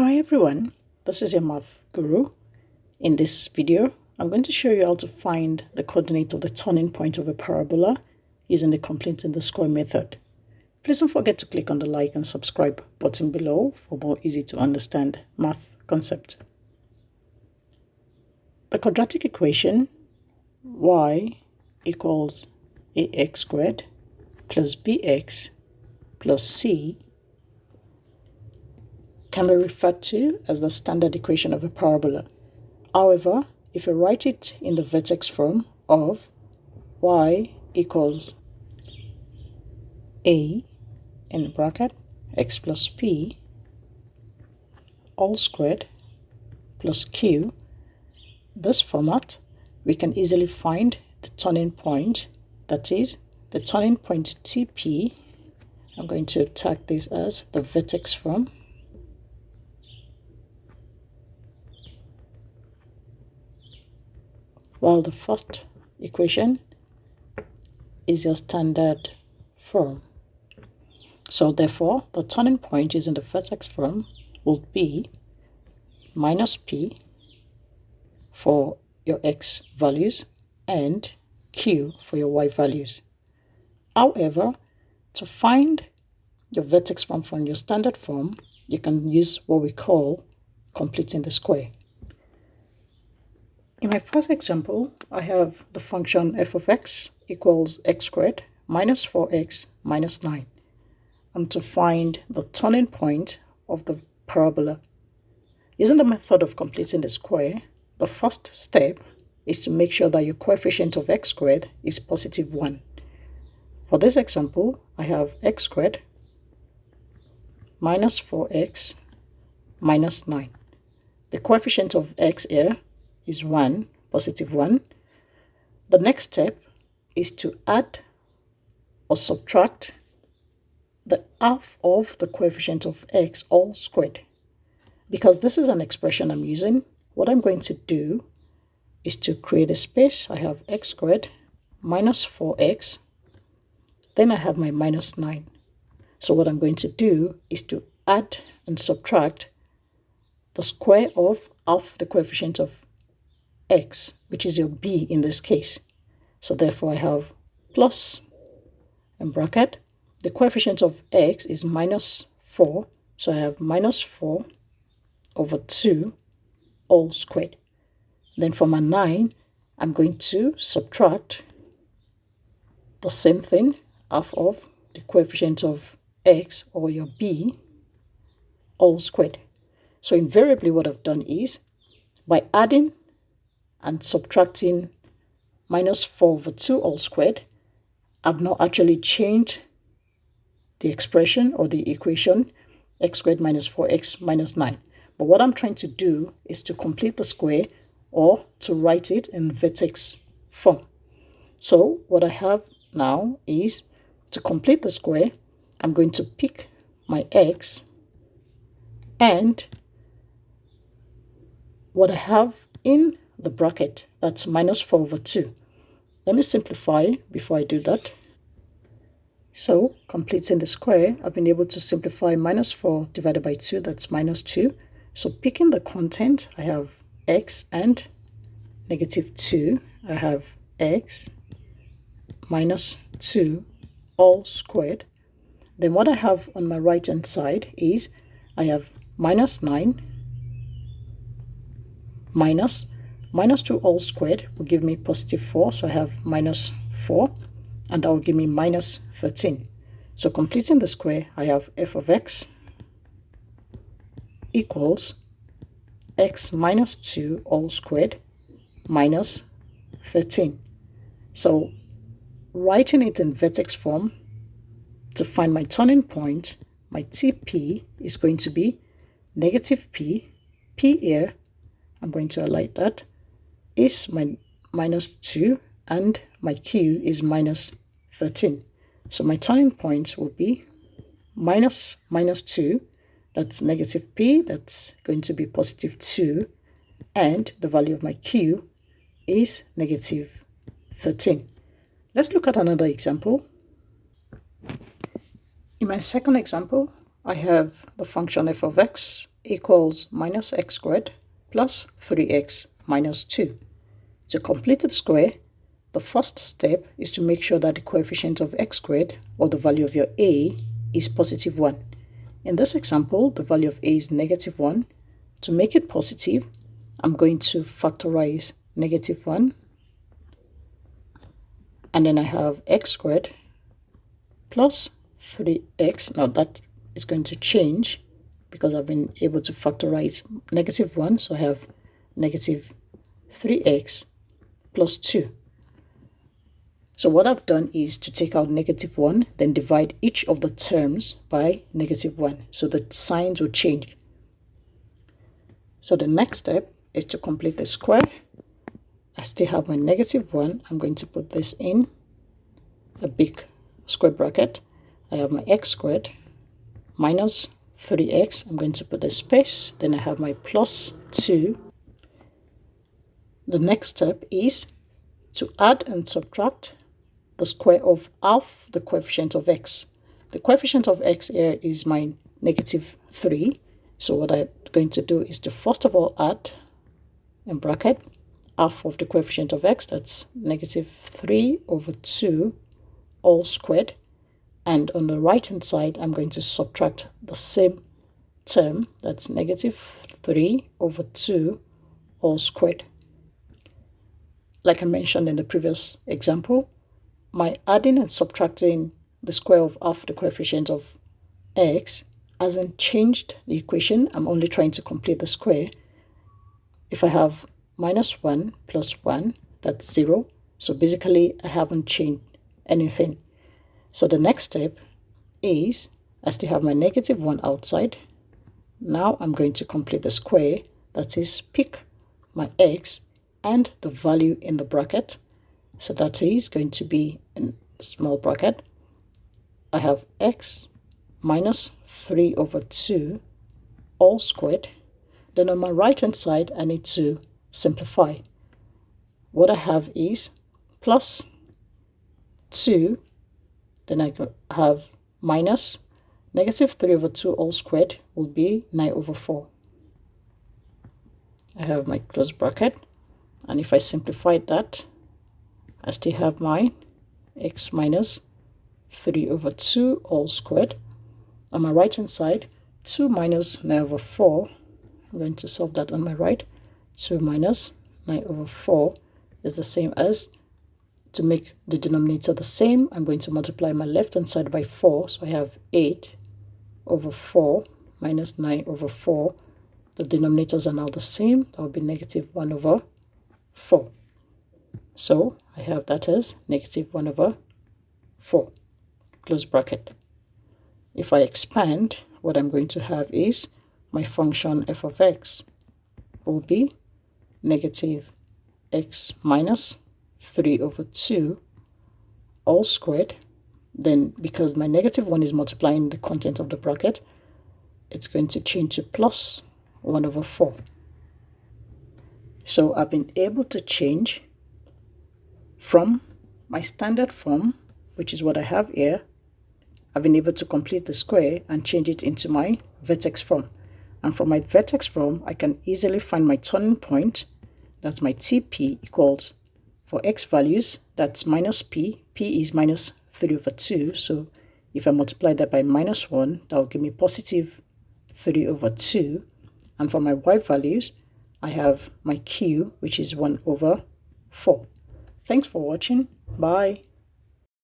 Hi everyone, this is your math guru. In this video, I'm going to show you how to find the coordinate of the turning point of a parabola using the completing the square method. Please don't forget to click on the like and subscribe button below for more easy to understand math concept. The quadratic equation y equals ax squared plus bx plus c can be referred to as the standard equation of a parabola. However, if you write it in the vertex form of y equals a in bracket x plus p all squared plus q, this format, we can easily find the turning point, that is, the turning point TP. I'm going to tag this as the vertex form. While the first equation is your standard form. So therefore, the turning point using the vertex form will be minus p for your x values and q for your y values. However, to find your vertex form from your standard form, you can use what we call completing the square. In my first example, I have the function f of x equals x squared minus 4x minus 9. I'm to find the turning point of the parabola. Using the method of completing the square, the first step is to make sure that your coefficient of x squared is positive 1. For this example, I have x squared minus 4x minus 9. The coefficient of x here is 1, positive 1. The next step is to add or subtract the half of the coefficient of x all squared. Because this is an expression I'm using, what I'm going to do is to create a space. I have x squared minus 4x, then I have my minus 9. So what I'm going to do is to add and subtract the square of half the coefficient of x, which is your b in this case. So therefore I have plus in bracket, the coefficient of x is minus 4, so I have minus 4 over 2 all squared. Then for my 9, I'm going to subtract the same thing, half of the coefficient of x, or your b, all squared. So invariably what I've done is, by adding and subtracting minus 4 over 2 all squared, I've not actually changed the expression or the equation x squared minus 4x minus 9. But what I'm trying to do is to complete the square or to write it in vertex form. So what I have now is, to complete the square, I'm going to pick my x and what I have in the bracket, that's minus 4 over 2. Let me simplify before I do that. So completing the square, I've been able to simplify minus 4 divided by 2, that's minus 2. So picking the content, I have x and negative 2. I have x minus 2 all squared. Then what I have on my right hand side is, I have minus 9 minus 2 all squared will give me positive 4. So I have minus 4 and that will give me minus 13. So completing the square, I have f of x equals x minus 2 all squared minus 13. So writing it in vertex form, to find my turning point, my TP is going to be negative p. P here, I'm going to highlight that, is my minus 2 and my q is minus 13. So my turning point will be minus 2, that's negative p, that's going to be positive 2, and the value of my q is negative 13. Let's look at another example. In my second example, I have the function f of x equals minus x squared plus 3x minus 2. To complete the square, the first step is to make sure that the coefficient of x squared, or the value of your a, is positive 1. In this example, the value of a is negative 1. To make it positive, I'm going to factorize negative 1. And then I have x squared plus 3x. Now that is going to change because I've been able to factorize negative 1. So I have negative 3x plus 2. So what I've done is to take out negative 1, then divide each of the terms by negative 1. So the signs will change. So the next step is to complete the square. I still have my negative 1. I'm going to put this in a big square bracket. I have my x squared minus 3x. I'm going to put a space. Then I have my plus 2. The next step is to add and subtract the square of half the coefficient of x. The coefficient of x here is my negative 3. So what I'm going to do is to first of all add in bracket half of the coefficient of x. That's negative 3 over 2 all squared. And on the right hand side, I'm going to subtract the same term. That's negative 3 over 2 all squared. Like I mentioned in the previous example, my adding and subtracting the square of half the coefficient of x hasn't changed the equation. I'm only trying to complete the square. If I have minus 1 plus 1, that's 0. So basically, I haven't changed anything. So the next step is I still have my negative 1 outside. Now I'm going to complete the square. That is, pick my x and the value in the bracket. So that is going to be in a small bracket. I have x minus 3 over 2 all squared. Then on my right hand side, I need to simplify. What I have is plus 2. Then I have minus negative 3 over 2 all squared will be 9 over 4. I have my close bracket. And if I simplify that, I still have my x minus 3 over 2 all squared. On my right hand side, 2 minus 9 over 4. I'm going to solve that on my right. 2 minus 9 over 4 is the same as, to make the denominator the same, I'm going to multiply my left hand side by 4. So I have 8 over 4 minus 9 over 4. The denominators are now the same. That will be negative 1 over 4. So I have that as negative 1 over 4, close bracket. If I expand, what I'm going to have is my function f of x will be negative x minus 3 over 2 all squared. Then because my negative 1 is multiplying the content of the bracket, it's going to change to plus 1 over 4. So I've been able to change from my standard form, which is what I have here. I've been able to complete the square and change it into my vertex form. And from my vertex form, I can easily find my turning point. That's my TP equals, for x values, that's minus p. P is minus 3 over 2. So if I multiply that by minus 1, that will give me positive 3 over 2. And for my y values, I have my q, which is 1 over 4. Thanks for watching. Bye.